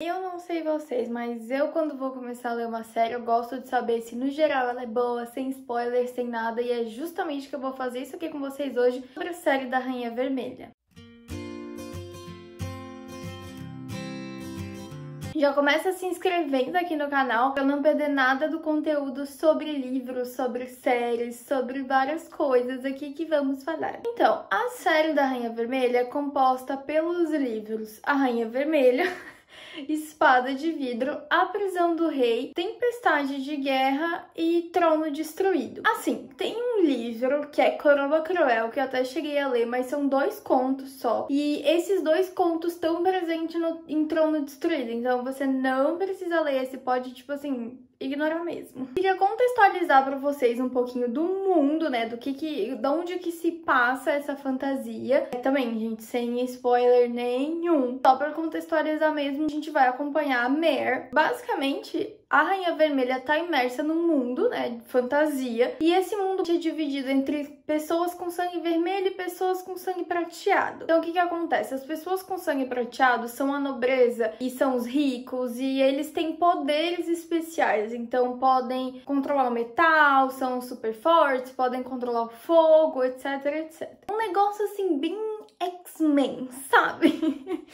Eu não sei vocês, mas eu quando vou começar a ler uma série, eu gosto de saber se no geral ela é boa, sem spoiler, sem nada, e é justamente que eu vou fazer isso aqui com vocês hoje sobre a série da Rainha Vermelha. Já começa se inscrevendo aqui no canal para não perder nada do conteúdo sobre livros, sobre séries, sobre várias coisas aqui que vamos falar. Então, a série da Rainha Vermelha é composta pelos livros A Rainha Vermelha, Espada de Vidro, A Prisão do Rei, Tempestade de Guerra e Trono Destruído. Assim, tem um livro que é Coroa Cruel, que eu até cheguei a ler, mas são 2 contos só. E esses 2 contos estão presentes em Trono Destruído, então você não precisa ler, você pode, tipo assim, ignorar mesmo. Queria contextualizar para vocês um pouquinho do mundo, né, de onde que se passa essa fantasia. Também, gente, sem spoiler nenhum. Só para contextualizar mesmo, a gente vai acompanhar a Mare. Basicamente, a Rainha Vermelha tá imersa num mundo, né, de fantasia, e esse mundo é dividido entre pessoas com sangue vermelho e pessoas com sangue prateado. Então, o que que acontece? As pessoas com sangue prateado são a nobreza e são os ricos, e eles têm poderes especiais, então podem controlar o metal, são super fortes, podem controlar o fogo, etc, etc. Um negócio, assim, bem X-Men, sabe?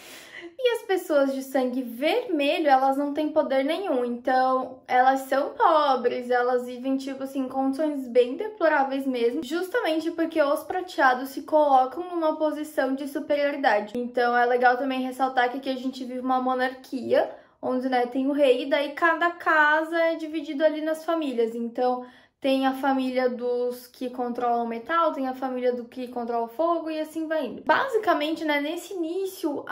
E as pessoas de sangue vermelho, elas não têm poder nenhum, então elas são pobres, elas vivem, tipo assim, em condições bem deploráveis mesmo, justamente porque os prateados se colocam numa posição de superioridade. Então é legal também ressaltar que aqui a gente vive uma monarquia, onde, né, tem o rei, e daí cada casa é dividido ali nas famílias, então tem a família dos que controlam o metal, tem a família do que controla o fogo e assim vai indo. Basicamente, né, nesse início,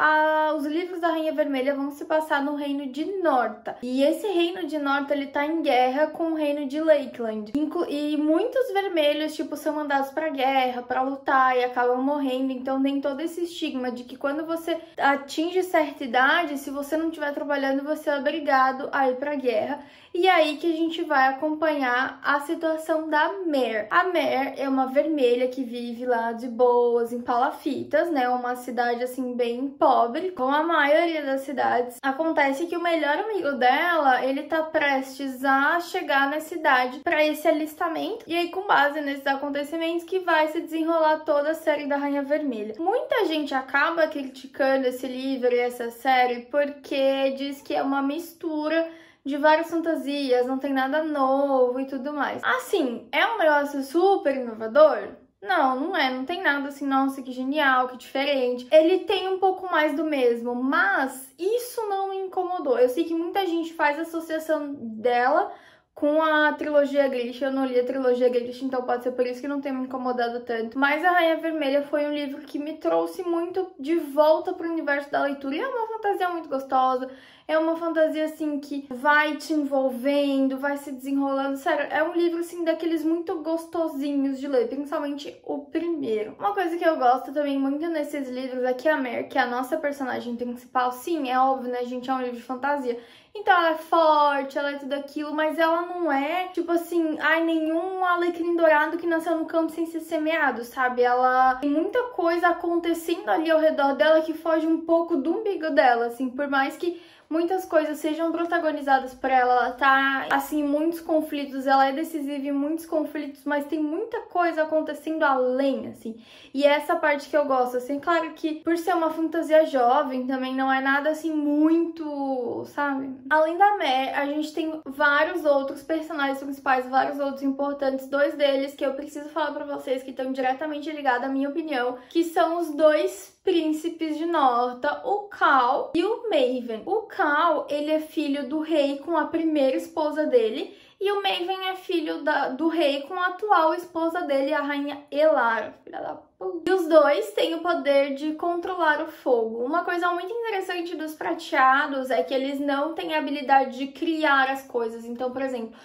os livros da Rainha Vermelha vão se passar no reino de Norta. E esse reino de Norta, ele tá em guerra com o reino de Lakeland. E muitos vermelhos, tipo, são mandados pra guerra, pra lutar e acabam morrendo. Então tem todo esse estigma de que quando você atinge certa idade, se você não estiver trabalhando, você é obrigado a ir pra guerra. E aí que a gente vai acompanhar a situação da Mare. A Mare é uma vermelha que vive lá de boas em Palafitas, né? Uma cidade, assim, bem pobre, como a maioria das cidades. Acontece que o melhor amigo dela, ele tá prestes a chegar na cidade para esse alistamento. E aí, com base nesses acontecimentos, que vai se desenrolar toda a série da Rainha Vermelha. Muita gente acaba criticando esse livro e essa série porque diz que é uma mistura de várias fantasias, não tem nada novo e tudo mais. Assim, é um negócio super inovador? Não, não é, não tem nada assim, nossa, que genial, que diferente. Ele tem um pouco mais do mesmo, mas isso não me incomodou. Eu sei que muita gente faz associação dela com a trilogia Grisha. Eu não li a trilogia Grisha, então pode ser por isso que não tem me incomodado tanto. Mas A Rainha Vermelha foi um livro que me trouxe muito de volta pro universo da leitura. E é uma fantasia muito gostosa, é uma fantasia, assim, que vai te envolvendo, vai se desenrolando. Sério, é um livro, assim, daqueles muito gostosinhos de ler, principalmente o primeiro. Uma coisa que eu gosto também muito nesses livros é que a Mare, que é a nossa personagem principal, sim, é óbvio, né, gente, é um livro de fantasia. Então ela é forte, ela é tudo aquilo, mas ela não é, tipo assim, ai, nenhum alecrim dourado que nasceu no campo sem ser semeado, sabe? Ela tem muita coisa acontecendo ali ao redor dela que foge um pouco do umbigo dela, assim, por mais que muitas coisas sejam protagonizadas por ela, ela tá, assim, em muitos conflitos, ela é decisiva em muitos conflitos, mas tem muita coisa acontecendo além, assim. E é essa parte que eu gosto, assim, claro que por ser uma fantasia jovem, também não é nada, assim, muito, sabe? Além da Mare, a gente tem vários outros personagens principais, vários outros importantes, 2 deles que eu preciso falar pra vocês que estão diretamente ligados à minha opinião, que são os 2 príncipes de Norta, o Cal e o Maven. O Cal, ele é filho do rei com a primeira esposa dele, e o Maven é filho do rei com a atual esposa dele, a rainha Elara, filha da puta. E os 2 têm o poder de controlar o fogo. Uma coisa muito interessante dos prateados é que eles não têm a habilidade de criar as coisas. Então, por exemplo,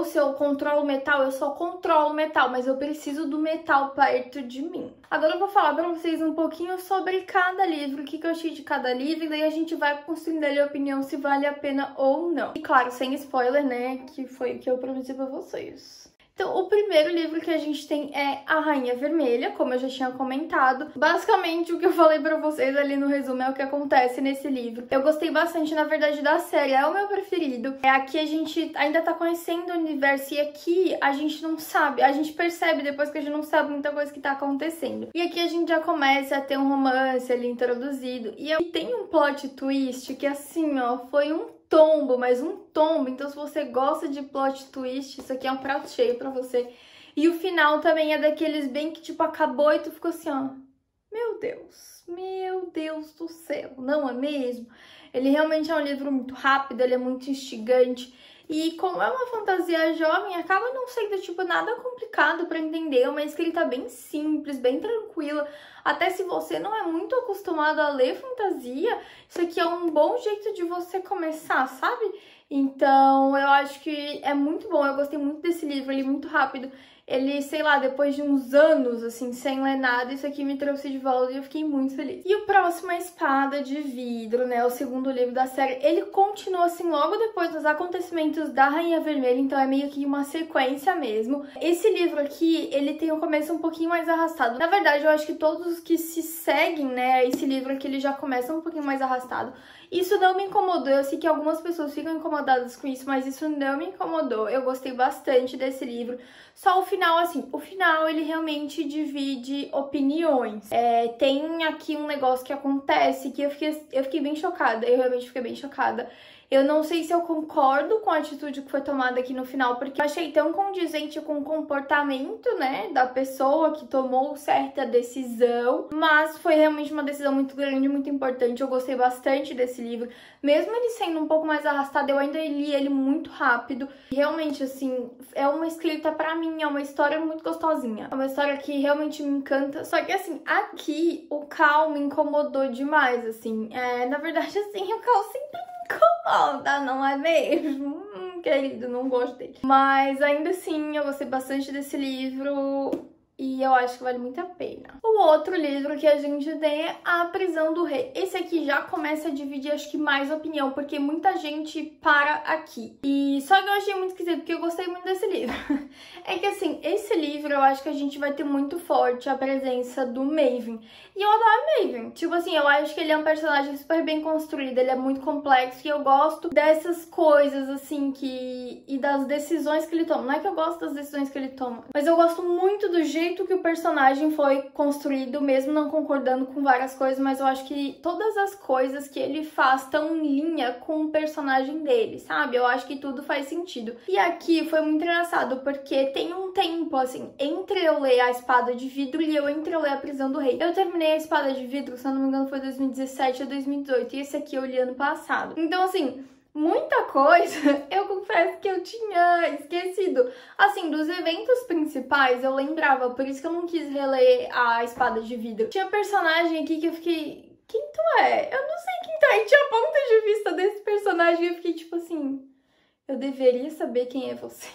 se eu controlo metal, eu só controlo metal, mas eu preciso do metal perto de mim. Agora eu vou falar pra vocês um pouquinho sobre cada livro, o que eu achei de cada livro, e daí a gente vai construindo ali a opinião se vale a pena ou não. E claro, sem spoiler, né, que foi o que eu prometi pra vocês. Então, o primeiro livro que a gente tem é A Rainha Vermelha, como eu já tinha comentado. Basicamente, o que eu falei pra vocês ali no resumo é o que acontece nesse livro. Eu gostei bastante, na verdade, da série, é o meu preferido. Aqui a gente ainda tá conhecendo o universo e aqui a gente não sabe, a gente percebe depois que a gente não sabe muita coisa que tá acontecendo. E aqui a gente já começa a ter um romance ali introduzido. E tem um plot twist que assim, ó, foi um tombo, mas um tombo. Então, se você gosta de plot twist, isso aqui é um prato cheio pra você. E o final também é daqueles bem que, tipo, acabou e tu ficou assim, ó. Meu Deus do céu, não é mesmo? Ele realmente é um livro muito rápido, ele é muito instigante. E como é uma fantasia jovem, acaba não sendo, tipo, nada complicado pra entender. É uma escrita bem simples, bem tranquila. Até se você não é muito acostumado a ler fantasia, isso aqui é um bom jeito de você começar, sabe? Então, eu acho que é muito bom. Eu gostei muito desse livro, ele é muito rápido. Ele, sei lá, depois de uns anos, assim, sem ler nada, isso aqui me trouxe de volta e eu fiquei muito feliz. E o próximo é Espada de Vidro, né? O segundo livro da série. Ele continua, assim, logo depois dos acontecimentos da Rainha Vermelha, então é meio que uma sequência mesmo. Esse livro aqui, ele tem um começo um pouquinho mais arrastado. Na verdade, eu acho que todos os que se seguem, né, esse livro aqui, ele já começa um pouquinho mais arrastado. Isso não me incomodou, eu sei que algumas pessoas ficam incomodadas com isso, mas isso não me incomodou. Eu gostei bastante desse livro. Só o final, assim, o final ele realmente divide opiniões. Tem aqui um negócio que acontece que eu fiquei bem chocada, eu realmente fiquei bem chocada. Eu não sei se eu concordo com a atitude que foi tomada aqui no final, porque eu achei tão condizente com o comportamento, né, da pessoa que tomou certa decisão, mas foi realmente uma decisão muito grande, muito importante. Eu gostei bastante desse livro, mesmo ele sendo um pouco mais arrastado, eu ainda li ele muito rápido. Realmente, assim, é uma escrita pra mim, é uma história muito gostosinha, é uma história que realmente me encanta. Só que, assim, aqui o Cal me incomodou demais, assim, na verdade, assim, o Cal sempre incomoda, não é mesmo? Querido, não gosto dele. Mas ainda assim, eu gostei bastante desse livro e eu acho que vale muito a pena. O outro livro que a gente tem é A Prisão do Rei. Esse aqui já começa a dividir, acho que mais opinião, porque muita gente para aqui. E só que eu achei muito esquisito, porque eu gostei muito desse livro. É que assim, esse livro eu acho que a gente vai ter muito forte a presença do Maven. E eu adoro Maven. Tipo assim, eu acho que ele é um personagem super bem construído, ele é muito complexo e eu gosto dessas coisas assim e das decisões que ele toma. Não é que eu gosto das decisões que ele toma, mas eu gosto muito do jeito que o personagem foi construído, mesmo não concordando com várias coisas, mas eu acho que todas as coisas que ele faz estão em linha com o personagem dele, sabe? Eu acho que tudo faz sentido. E aqui foi muito engraçado, porque tem um tempo, assim, entre eu ler A Espada de Vidro e entre eu ler A Prisão do Rei. Eu terminei A Espada de Vidro, se eu não me engano, foi 2017 ou 2018, e esse aqui eu li ano passado. Então, assim, muita coisa eu confesso que eu tinha esquecido. Assim, dos eventos principais eu lembrava, por isso que eu não quis reler A Espada de Vidro. Tinha personagem aqui que eu fiquei... Quem tu é? Eu não sei quem tu é. E tinha ponto de vista desse personagem e eu fiquei tipo assim... Eu deveria saber quem é você.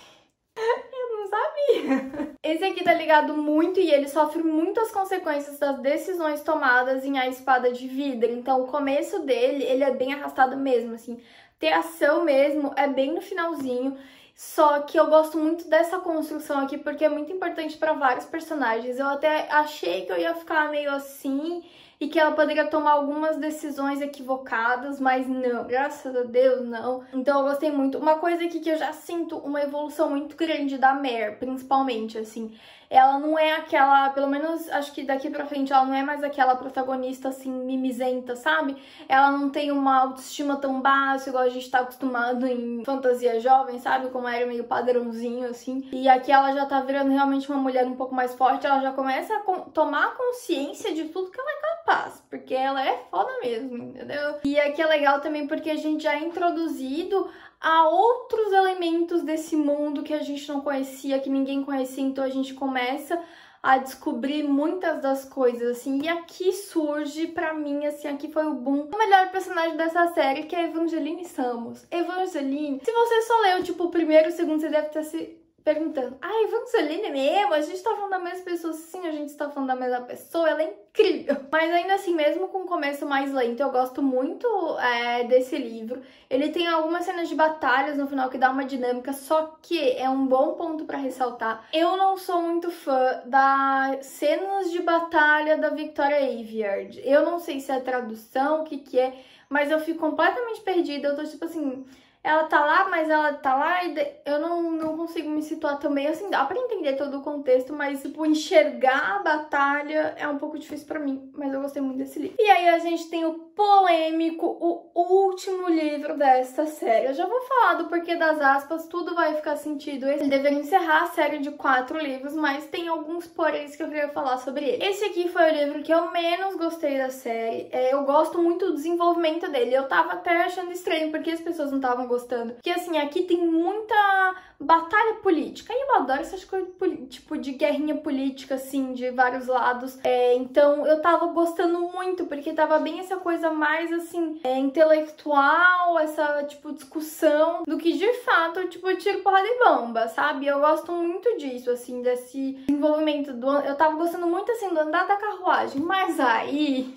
Eu não sabia. Esse aqui tá ligado muito e ele sofre muitas consequências das decisões tomadas em A Espada de Vidro. Então o começo dele, ele é bem arrastado mesmo, assim. Ter ação mesmo é bem no finalzinho. Só que eu gosto muito dessa construção aqui porque é muito importante para vários personagens. Eu até achei que eu ia ficar meio assim e que ela poderia tomar algumas decisões equivocadas, mas não, graças a Deus, não. Então eu gostei muito. Uma coisa aqui que eu já sinto uma evolução muito grande da Mare, principalmente, assim. Ela não é aquela, pelo menos acho que daqui pra frente, ela não é mais aquela protagonista, assim, mimizenta, sabe? Ela não tem uma autoestima tão baixa, igual a gente tá acostumado em fantasia jovem, sabe? Como era meio padrãozinho, assim. E aqui ela já tá virando realmente uma mulher um pouco mais forte, ela já começa a tomar consciência de tudo que ela é capaz, porque ela é foda mesmo, entendeu? E aqui é legal também porque a gente já é introduzido a outros elementos desse mundo que a gente não conhecia, que ninguém conhecia, então a gente começa a descobrir muitas das coisas, assim, e aqui surge, pra mim, assim, aqui foi o boom, o melhor personagem dessa série, que é Evangeline Samus. Evangeline, se você só leu, tipo, o primeiro e o segundo, você deve ter perguntando, ai, Evangeline mesmo? A gente tá falando da mesma pessoa? Sim, a gente tá falando da mesma pessoa, ela é incrível. Mas ainda assim, mesmo com o começo mais lento, eu gosto muito desse livro. Ele tem algumas cenas de batalhas no final que dá uma dinâmica, só que é um bom ponto pra ressaltar. Eu não sou muito fã das cenas de batalha da Victoria Aveyard. Eu não sei se é tradução, o que é, mas eu fico completamente perdida. Eu tô tipo assim... Ela tá lá, mas ela tá lá e eu não consigo me situar também. Assim, dá pra entender todo o contexto, mas, tipo, enxergar a batalha é um pouco difícil pra mim. Mas eu gostei muito desse livro. E aí a gente tem o polêmico, o último livro desta série. Eu já vou falar do porquê das aspas, tudo vai ficar sentido. Ele deveria encerrar a série de 4 livros, mas tem alguns poréns que eu queria falar sobre ele. Esse aqui foi o livro que eu menos gostei da série. Eu gosto muito do desenvolvimento dele. Eu tava até achando estranho porque as pessoas não estavam gostando. Porque assim, aqui tem muita batalha política. E eu adoro essas coisas, tipo, de guerrinha política, assim, de vários lados. Então eu tava gostando muito, porque tava bem essa coisa mais, assim, intelectual, essa, tipo, discussão, do que de fato, tipo, tiro, porrada e bomba, sabe? Eu gosto muito disso, assim, desse desenvolvimento do... Eu tava gostando muito, assim, do andar da carruagem, mas aí...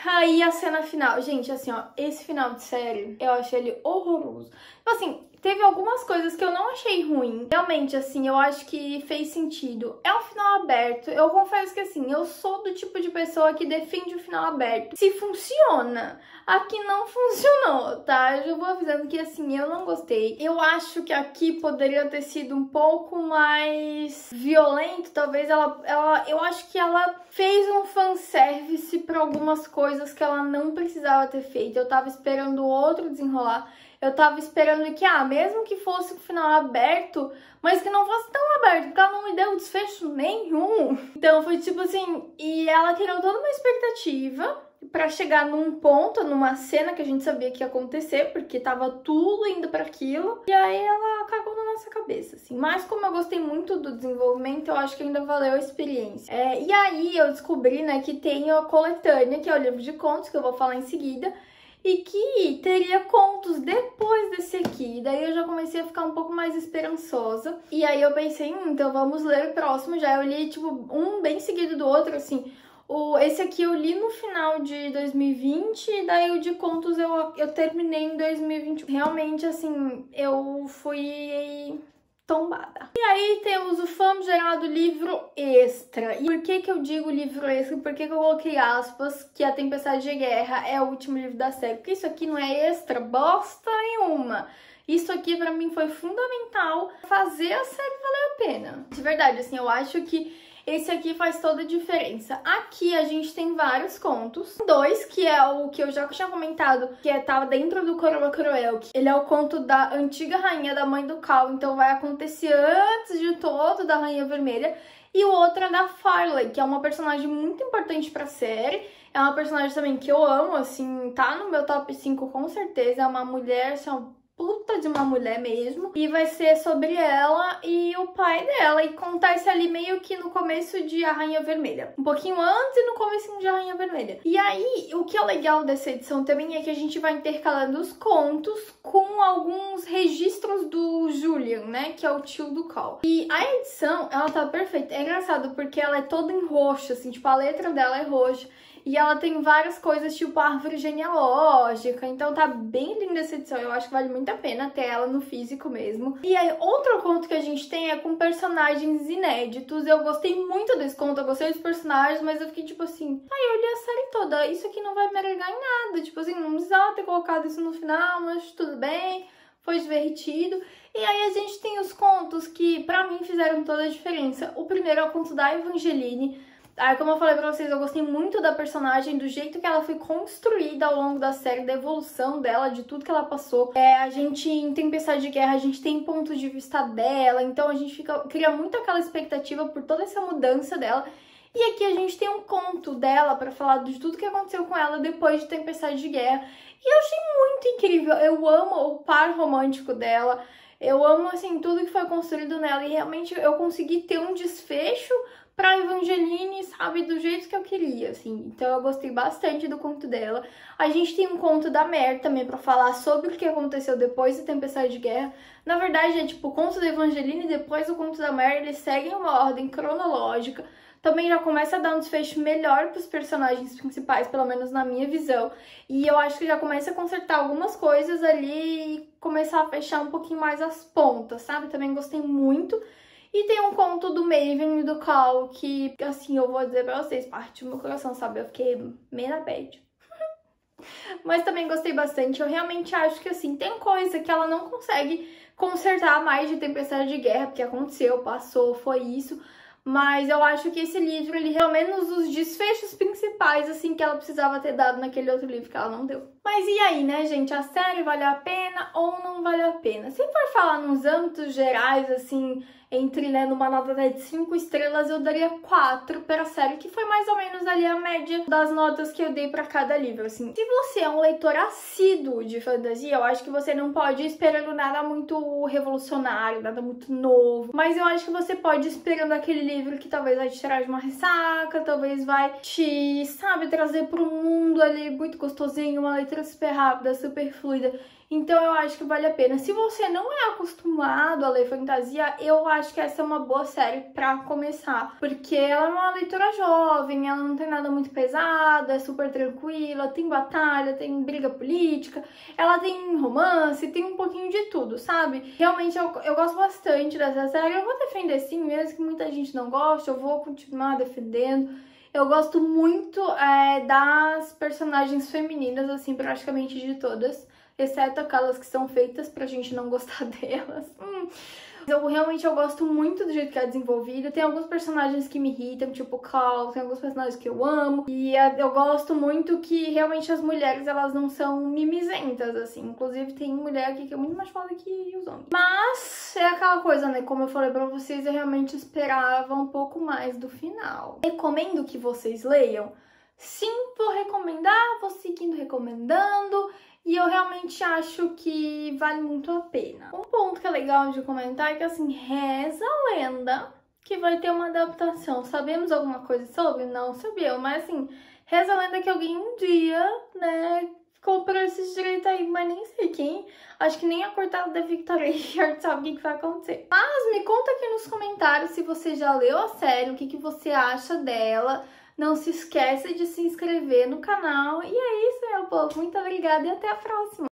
Aí a cena final, gente, assim, ó, esse final de série, eu achei ele horroroso. Tipo assim, teve algumas coisas que eu não achei ruim. Realmente, assim, eu acho que fez sentido. É um final aberto. Eu confesso que, assim, eu sou do tipo de pessoa que defende o final aberto. Se funciona. Aqui não funcionou, tá? Eu já vou avisando que, assim, eu não gostei. Eu acho que aqui poderia ter sido um pouco mais violento. Talvez eu acho que ela fez um fanservice pra algumas coisas que ela não precisava ter feito. Eu tava esperando outro desenrolar. Eu tava esperando que, mesmo que fosse um final aberto, mas que não fosse tão aberto, porque ela não me deu desfecho nenhum. Então foi tipo assim, e ela criou toda uma expectativa pra chegar num ponto, numa cena que a gente sabia que ia acontecer, porque tava tudo indo pra aquilo, e aí ela cagou na nossa cabeça, assim. Mas como eu gostei muito do desenvolvimento, eu acho que ainda valeu a experiência. E aí eu descobri, né, que tem a coletânea, que é o livro de contos, que eu vou falar em seguida, e que teria contos depois desse aqui. Daí eu já comecei a ficar um pouco mais esperançosa. E aí eu pensei, então vamos ler o próximo. Já eu li, tipo, um bem seguido do outro, assim. Esse aqui eu li no final de 2020, e daí o de contos eu terminei em 2021. Realmente, assim, eu fui tombada. E aí temos o famigerado livro extra. E por que eu digo livro extra? Por que eu coloquei aspas que A Tempestade de Guerra é o último livro da série? Porque isso aqui não é extra bosta nenhuma. Isso aqui pra mim foi fundamental fazer a série valer a pena. De verdade, assim, eu acho que esse aqui faz toda a diferença. Aqui a gente tem vários contos. 2, que é o que eu já tinha comentado, que tava dentro do Coroa Cruel. Ele é o conto da antiga rainha, da mãe do Cal. Então vai acontecer antes de todo da Rainha Vermelha. E o outro é da Farley, que é uma personagem muito importante pra série. É uma personagem também que eu amo, assim, tá no meu top 5 com certeza. É uma mulher, assim, uma puta de uma mulher mesmo, e vai ser sobre ela e o pai dela, e acontece ali meio que no começo de A Rainha Vermelha, um pouquinho antes e no começo de A Rainha Vermelha. E aí, o que é legal dessa edição também é que a gente vai intercalando os contos com alguns registros do Julian, né, que é o tio do Cal. E a edição, ela tá perfeita. É engraçado porque ela é toda em roxo, assim, tipo, a letra dela é roxa. E ela tem várias coisas, tipo árvore genealógica. Então tá bem linda essa edição. Eu acho que vale muito a pena ter ela no físico mesmo. E aí, outro conto que a gente tem é com personagens inéditos. Eu gostei muito desse conto, eu gostei dos personagens, mas eu fiquei tipo assim... eu li a série toda, isso aqui não vai me agregar em nada. Tipo assim, não precisava ter colocado isso no final, mas tudo bem. Foi divertido. E aí a gente tem os contos que, pra mim, fizeram toda a diferença. O primeiro é o conto da Evangeline. Aí, como eu falei pra vocês, eu gostei muito da personagem, do jeito que ela foi construída ao longo da série, da evolução dela, de tudo que ela passou. A gente, em Tempestade de Guerra, a gente tem ponto de vista dela, então a gente cria muito aquela expectativa por toda essa mudança dela. E aqui a gente tem um conto dela pra falar de tudo que aconteceu com ela depois de Tempestade de Guerra. E eu achei muito incrível, eu amo o par romântico dela. Eu amo, assim, tudo que foi construído nela e realmente eu consegui ter um desfecho pra Evangeline, sabe, do jeito que eu queria, assim. Então eu gostei bastante do conto dela. A gente tem um conto da Mer também pra falar sobre o que aconteceu depois da Tempestade de Guerra. Na verdade, é tipo o conto da Evangeline e depois o conto da Mer, eles seguem uma ordem cronológica. Também já começa a dar um desfecho melhor pros personagens principais, pelo menos na minha visão. E eu acho que já começa a consertar algumas coisas ali e começar a fechar um pouquinho mais as pontas, sabe? Também gostei muito. E tem um conto do Maven e do Cal que, assim, eu vou dizer pra vocês, parte do meu coração, sabe? Eu fiquei meio na bad. Mas também gostei bastante. Eu realmente acho que, assim, tem coisa que ela não consegue consertar mais de Tempestade de Guerra, porque aconteceu, passou, foi isso. Mas eu acho que esse livro, ele pelo menos os desfechos principais, assim, que ela precisava ter dado naquele outro livro que ela não deu. Mas e aí, né, gente? A série valeu a pena ou não valeu a pena? Se for falar nos âmbitos gerais, assim, entre, né, numa nota de 5 estrelas, eu daria 4 para a série, que foi mais ou menos ali a média das notas que eu dei para cada livro, assim. Se você é um leitor assíduo de fantasia, eu acho que você não pode ir esperando nada muito revolucionário, nada muito novo, mas eu acho que você pode ir esperando aquele livro que talvez vai te tirar de uma ressaca, talvez vai te, sabe, trazer para um mundo ali muito gostosinho, uma leitura super rápida, super fluida. Então eu acho que vale a pena. Se você não é acostumado a ler fantasia, eu acho que essa é uma boa série pra começar. Porque ela é uma leitura jovem, ela não tem nada muito pesado, é super tranquila, tem batalha, tem briga política, ela tem romance, tem um pouquinho de tudo, sabe? Realmente eu gosto bastante dessa série. Eu vou defender sim, mesmo que muita gente não goste, eu vou continuar defendendo. Eu gosto muito das personagens femininas, assim, praticamente de todas, exceto aquelas que são feitas pra gente não gostar delas. Eu gosto muito do jeito que é desenvolvido. Tem alguns personagens que me irritam, tipo o Cal, tem alguns personagens que eu amo. E eu gosto muito que realmente as mulheres, elas não são mimizentas, assim. Inclusive tem mulher aqui que é muito mais foda que os homens. Mas é aquela coisa, né? Como eu falei pra vocês, eu realmente esperava um pouco mais do final. Recomendo que vocês leiam? Sim, vou recomendar, vou seguindo recomendando. E eu realmente acho que vale muito a pena. Um ponto que é legal de comentar é que, assim, reza a lenda que vai ter uma adaptação. Sabemos alguma coisa sobre? Não sabemos, mas, assim, reza a lenda que alguém um dia, né, comprou esses direitos aí, mas nem sei quem. Acho que nem a cortada da Victoria sabe o que vai acontecer. Mas me conta aqui nos comentários se você já leu a série, o que você acha dela. Não se esqueça de se inscrever no canal. E é isso, meu povo. Muito obrigada e até a próxima!